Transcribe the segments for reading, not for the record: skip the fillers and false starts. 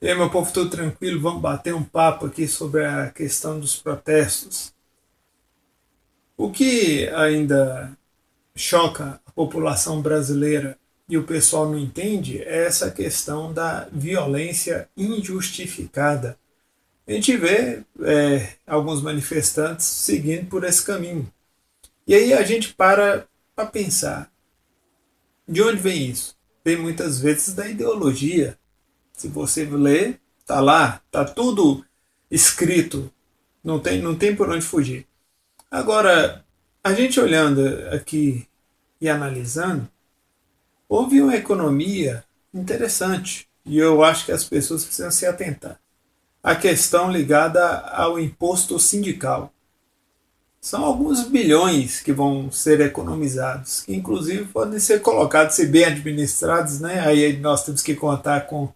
E aí, meu povo, tudo tranquilo? Vamos bater um papo aqui sobre a questão dos protestos. O que ainda choca a população brasileira e o pessoal não entende é essa questão da violência injustificada. A gente vê alguns manifestantes seguindo por esse caminho. E aí a gente para pensar, de onde vem isso? Vem muitas vezes da ideologia. Se você ler, tá lá, tá tudo escrito, não tem por onde fugir. Agora, a gente olhando aqui e analisando, houve uma economia interessante e eu acho que as pessoas precisam se atentar. A questão ligada ao imposto sindical. São alguns bilhões que vão ser economizados, que inclusive podem ser colocados, se bem administrados, né? Aí nós temos que contar com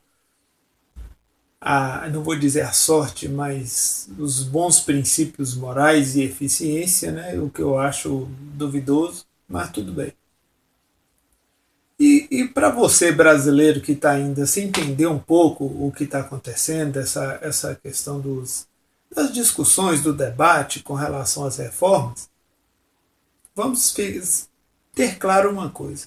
não vou dizer a sorte, mas os bons princípios morais e eficiência, né? O que eu acho duvidoso, mas tudo bem. E para você brasileiro que está ainda sem entender um pouco o que está acontecendo, essa questão das discussões, do debate com relação às reformas, vamos ter claro uma coisa.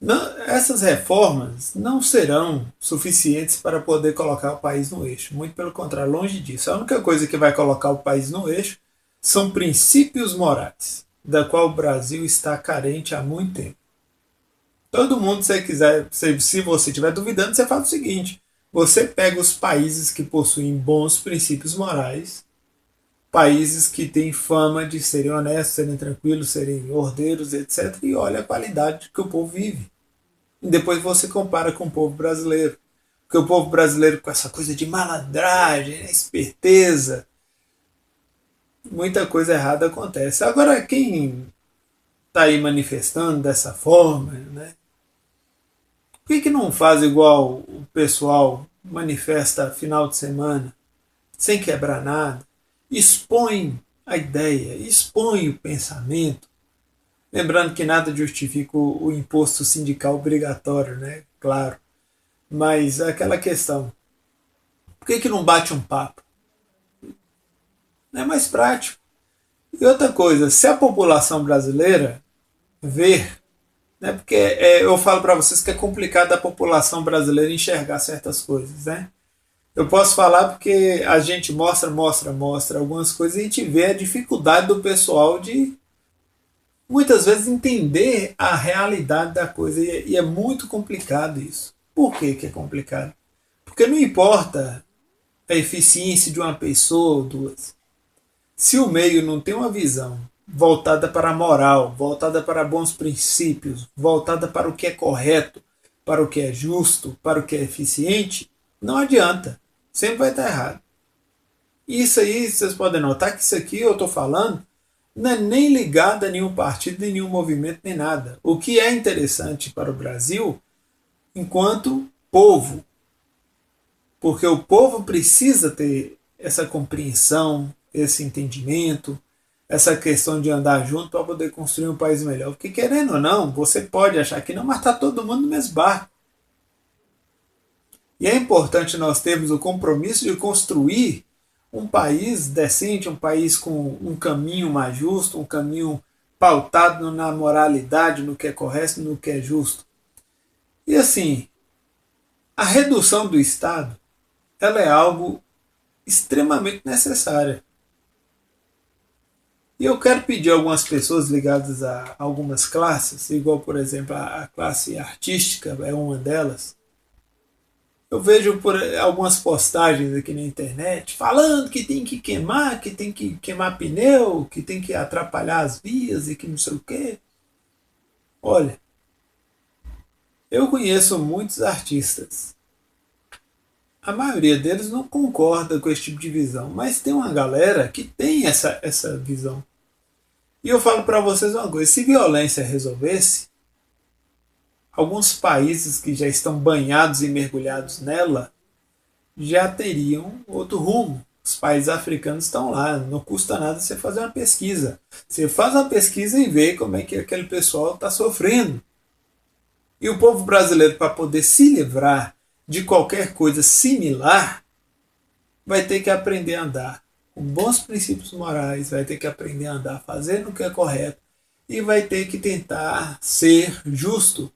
Não, essas reformas não serão suficientes para poder colocar o país no eixo. Muito pelo contrário, longe disso. A única coisa que vai colocar o país no eixo são princípios morais, da qual o Brasil está carente há muito tempo. Todo mundo, se quiser, se você estiver duvidando, você faz o seguinte: você pega os países que possuem bons princípios morais, países que têm fama de serem honestos, serem tranquilos, serem ordeiros, etc., e olha a qualidade que o povo vive. E depois você compara com o povo brasileiro. Porque o povo brasileiro, com essa coisa de malandragem, né, esperteza, muita coisa errada acontece. Agora, quem está aí manifestando dessa forma, né, por que não faz igual o pessoal manifesta final de semana, sem quebrar nada? Expõe a ideia, expõe o pensamento. Lembrando que nada justifica o imposto sindical obrigatório, né? Claro. Mas aquela questão, por que não bate um papo? Não é mais prático. E outra coisa, se a população brasileira ver, né, porque eu falo para vocês que é complicado a população brasileira enxergar certas coisas, né? Eu posso falar porque a gente mostra algumas coisas e a gente vê a dificuldade do pessoal de muitas vezes entender a realidade da coisa e é muito complicado isso. Por que é complicado? Porque não importa a eficiência de uma pessoa ou duas. Se o meio não tem uma visão voltada para a moral, voltada para bons princípios, voltada para o que é correto, para o que é justo, para o que é eficiente, não adianta. Sempre vai estar errado. Isso aí, vocês podem notar que isso aqui eu estou falando não é nem ligado a nenhum partido, nem nenhum movimento, nem nada. O que é interessante para o Brasil enquanto povo, porque o povo precisa ter essa compreensão, esse entendimento, essa questão de andar junto para poder construir um país melhor. Porque querendo ou não, você pode achar que não, mas está todo mundo no mesmo barco. E é importante nós termos o compromisso de construir um país decente, um país com um caminho mais justo, um caminho pautado na moralidade, no que é correto, no que é justo. E assim, a redução do Estado, ela é algo extremamente necessária. E eu quero pedir a algumas pessoas ligadas a algumas classes, igual por exemplo a classe artística é uma delas. Eu vejo por algumas postagens aqui na internet falando que tem que queimar pneu, que tem que atrapalhar as vias e que não sei o quê. Olha, eu conheço muitos artistas. A maioria deles não concorda com esse tipo de visão, mas tem uma galera que tem essa visão. E eu falo para vocês uma coisa: se violência resolvesse, alguns países que já estão banhados e mergulhados nela já teriam outro rumo. Os países africanos estão lá, não custa nada você fazer uma pesquisa. Você faz uma pesquisa e vê como é que aquele pessoal está sofrendo. E o povo brasileiro, para poder se livrar de qualquer coisa similar, vai ter que aprender a andar com bons princípios morais, vai ter que aprender a andar fazendo o que é correto e vai ter que tentar ser justo.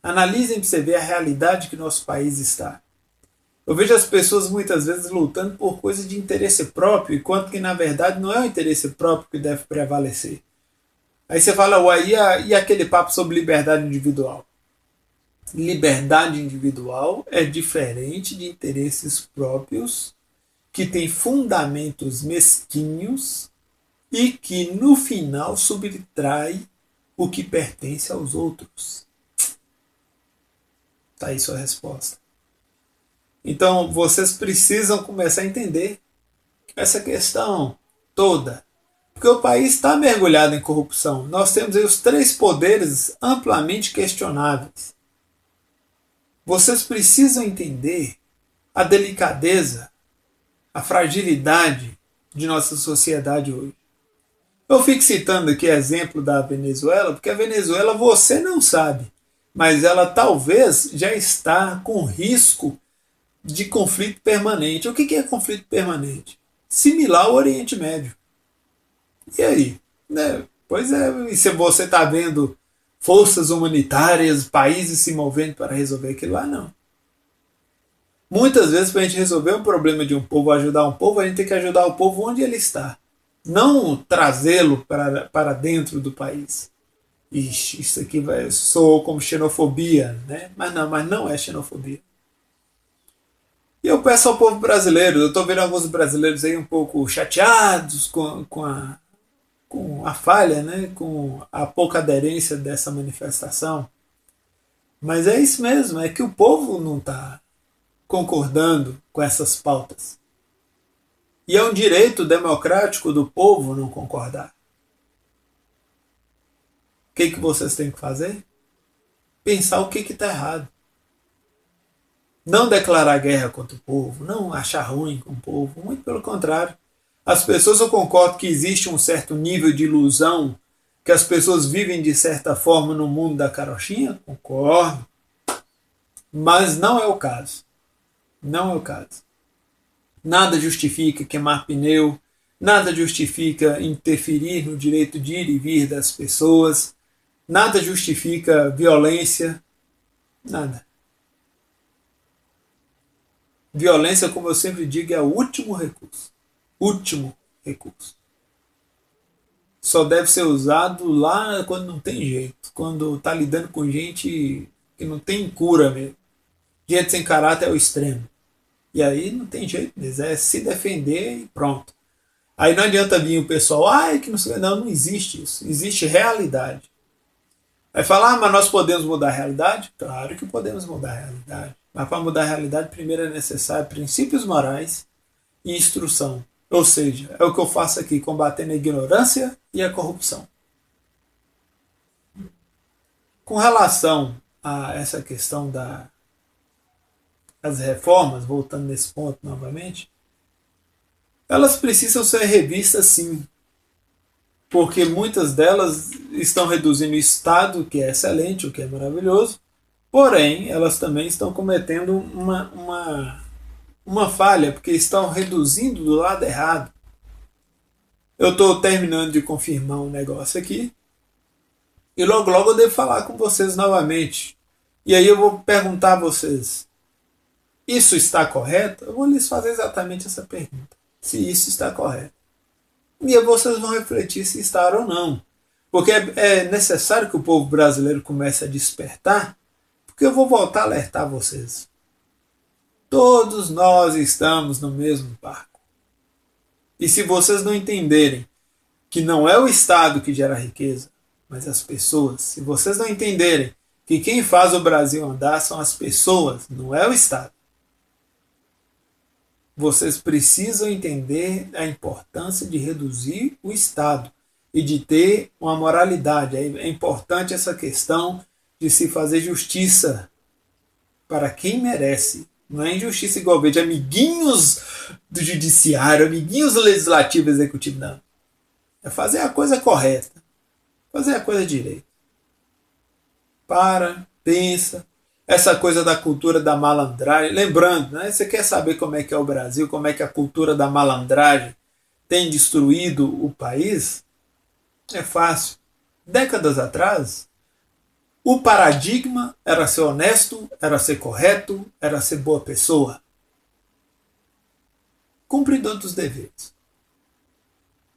Analisem para você ver a realidade que nosso país está. Eu vejo as pessoas muitas vezes lutando por coisas de interesse próprio, enquanto que na verdade não é o interesse próprio que deve prevalecer. Aí você fala, uai, e aquele papo sobre liberdade individual? Liberdade individual é diferente de interesses próprios que tem fundamentos mesquinhos e que no final subtrai o que pertence aos outros. Está aí sua resposta. Então vocês precisam começar a entender essa questão toda. Porque o país está mergulhado em corrupção. Nós temos aí os 3 poderes amplamente questionáveis. Vocês precisam entender a delicadeza, a fragilidade de nossa sociedade hoje. Eu fico citando aqui exemplo da Venezuela, porque a Venezuela você não sabe, mas ela talvez já está com risco de conflito permanente. O que é conflito permanente? Similar ao Oriente Médio. E aí? Né? Pois é, e se você está vendo forças humanitárias, países se movendo para resolver aquilo lá, não. Muitas vezes, para a gente resolver um problema de um povo, ajudar um povo, a gente tem que ajudar o povo onde ele está. Não trazê-lo para dentro do país. Ixi, isso aqui soou como xenofobia, né? Mas não é xenofobia. E eu peço ao povo brasileiro, eu estou vendo alguns brasileiros aí um pouco chateados com a falha, né? Com a pouca aderência dessa manifestação. Mas é isso mesmo, é que o povo não está concordando com essas pautas. E é um direito democrático do povo não concordar. O que vocês têm que fazer? Pensar o que está errado. Não declarar guerra contra o povo, não achar ruim com o povo, muito pelo contrário. As pessoas, eu concordo que existe um certo nível de ilusão, que as pessoas vivem de certa forma no mundo da carochinha, concordo, mas não é o caso. Não é o caso. Nada justifica queimar pneu, nada justifica interferir no direito de ir e vir das pessoas, nada justifica violência, nada. Violência, como eu sempre digo, é o último recurso. Último recurso. Só deve ser usado lá quando não tem jeito, quando está lidando com gente que não tem cura mesmo. Gente sem caráter é o extremo. E aí não tem jeito mesmo, é se defender e pronto. Aí não adianta vir o pessoal, ai que não sei, não existe isso, existe realidade. Vai falar, mas nós podemos mudar a realidade? Claro que podemos mudar a realidade. Mas para mudar a realidade, primeiro é necessário princípios morais e instrução. Ou seja, é o que eu faço aqui, combatendo a ignorância e a corrupção. Com relação a essa questão das reformas, voltando nesse ponto novamente, elas precisam ser revistas sim, porque muitas delas estão reduzindo o Estado, que é excelente, o que é maravilhoso, porém elas também estão cometendo uma falha, porque estão reduzindo do lado errado. Eu estou terminando de confirmar um negócio aqui, e logo logo eu devo falar com vocês novamente. E aí eu vou perguntar a vocês, isso está correto? Eu vou lhes fazer exatamente essa pergunta, se isso está correto. E aí vocês vão refletir se está ou não. Porque é necessário que o povo brasileiro comece a despertar, porque eu vou voltar a alertar vocês. Todos nós estamos no mesmo barco. E se vocês não entenderem que não é o Estado que gera riqueza, mas as pessoas, se vocês não entenderem que quem faz o Brasil andar são as pessoas, não é o Estado, vocês precisam entender a importância de reduzir o Estado e de ter uma moralidade. É importante essa questão de se fazer justiça para quem merece. Não é injustiça igual de amiguinhos do judiciário, amiguinhos do legislativo e executivo, não. É fazer a coisa correta, fazer a coisa direita. Para, pensa, essa coisa da cultura da malandragem. Lembrando, né, você quer saber como é que é o Brasil, como é que a cultura da malandragem tem destruído o país? É fácil. Décadas atrás, o paradigma era ser honesto, era ser correto, era ser boa pessoa. Cumpridor dos deveres.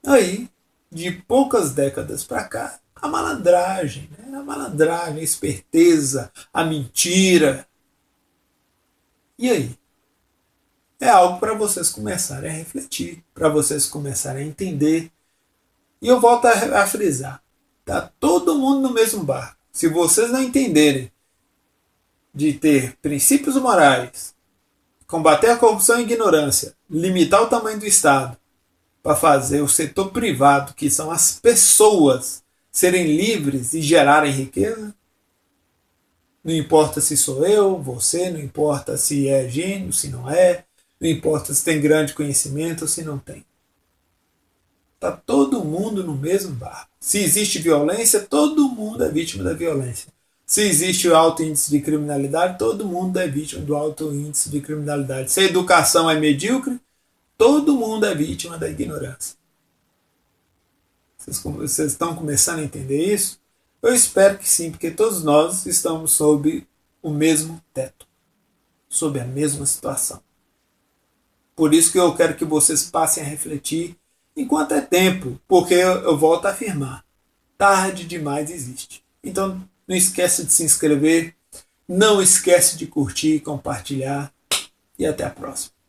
Aí, de poucas décadas para cá, a malandragem, né? A malandragem, a esperteza, a mentira. E aí? É algo para vocês começarem a refletir, para vocês começarem a entender. E eu volto a frisar: tá todo mundo no mesmo barco. Se vocês não entenderem de ter princípios morais, combater a corrupção e a ignorância, limitar o tamanho do Estado, para fazer o setor privado, que são as pessoas, serem livres e gerarem riqueza, não importa se sou eu, você, não importa se é gênio, se não é, não importa se tem grande conhecimento ou se não tem. Está todo mundo no mesmo barco. Se existe violência, todo mundo é vítima da violência. Se existe o alto índice de criminalidade, todo mundo é vítima do alto índice de criminalidade. Se a educação é medíocre, todo mundo é vítima da ignorância. Vocês estão começando a entender isso? Eu espero que sim, porque todos nós estamos sob o mesmo teto, sob a mesma situação. Por isso que eu quero que vocês passem a refletir enquanto é tempo, porque eu volto a afirmar, tarde demais existe. Então não esquece de se inscrever, não esquece de curtir, compartilhar e até a próxima.